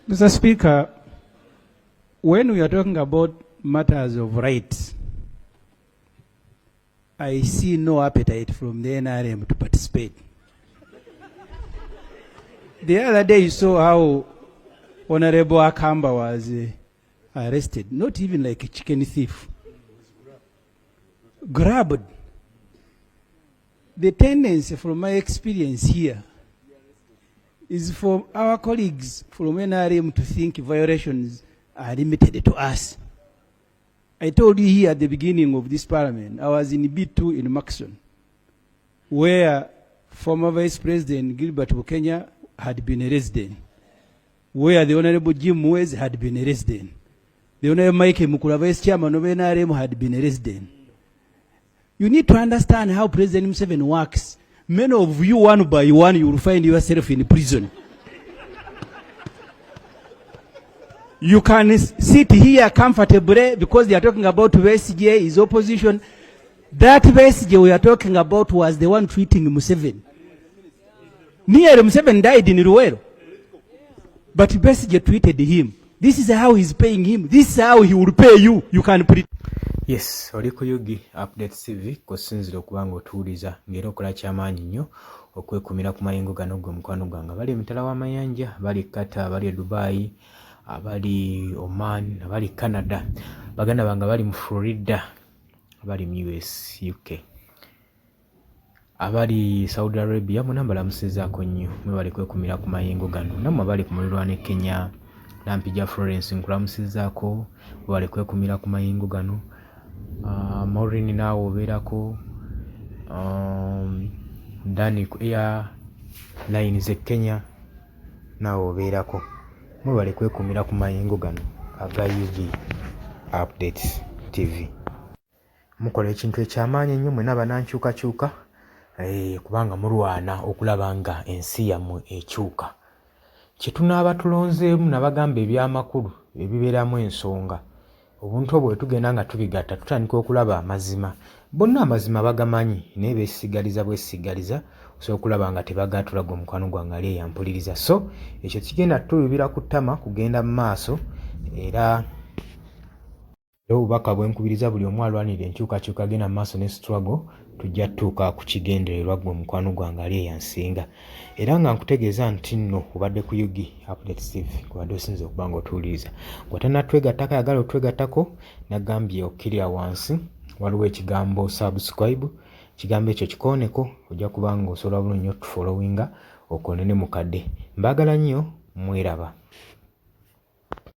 Mr. Speaker, when we are talking about matters of rights, I see no appetite from the NRM to participate. The other day you saw how Honorable Akamba was arrested, not even like a chicken thief. Grabbed. The tendency from my experience here is for our colleagues from NRM to think violations are limited to us. I told you here at the beginning of this parliament, I was in B2 in Maxon, where former Vice President Gilbert Bukenya had been a resident, where the Honorable Jim Mwezi had been a resident, the Honorable Mike Mukula, Vice Chairman of NRM, had been a resident. You need to understand how President Museveni works. Many of you, one by one, you will find yourself in prison. You can sit here comfortably because they are talking about Besigye, his opposition. That Besigye we are talking about was the one treating Museveni. Near Museveni died in Ruwero. But Besigye treated him. This is how he's paying him. This is how he will pay you. You can put it. Yes, oli ku Yugi Update TV kusinzira okubanga otuuliza ngero okola kyamaanyi nnyo okwekumira ku mayingo gano gwe mukwano gwange bali emitala w'amayanja bali Qatar bali Dubai abali Oman abali Canada baganda bange bali mu Florida abali mu US UK abali Saudi Arabia munambala musizaako nnyo mwe bali kwekumira ku mayingo gano namwe bali ku mulirwane Kenya Nampija Florence nkulamusizaako bali kwekumira ku mayingo gano Maureen nawo obeerako Dani ku Air Lines e Kenya nawo obeerako mwe bali kwekumira ku mayingo gano aga UV Updates TV mukola ekintu ekyamaanyi nnyo mwe n'abanankyukakyuka kubanga mulwana okulaba nga ensi yammwe ekyuka kye tunaaba tulonzeemu nabagamba ebyamakulu ebibeeramu ensonga obuntu obwo tugenda nga tubigatta tutandika okulaba amazima bonna amazima bagamanyi naye beesigaliza bwesigaliza osobola okulaba nga tebagatula gwe mukwano gwange ali eyampuliriza so ekyo kigenda tulubira ku ttama kugenda mu maaso era obubaka bwenkubiriza buli omu alwanira enkyukakyuka agenda mu maaso ne struggle tujja tutuuka ku kigendererwa gwe mukwano gwange ali eyansinga era nga nkutegeeza nti nno obadde ku Yugi Update TV kubadde osinza okuba nga otuwuliriza ng'otannatwegattako ayagala otwegattako nagambye okkirira wansi waliwo ekigambo subscribe ekigambo ekyo kikooneko ojja kuba nga osobola bulungi otufollowinga okone ne mukadde mbaagala nnyo mweraba.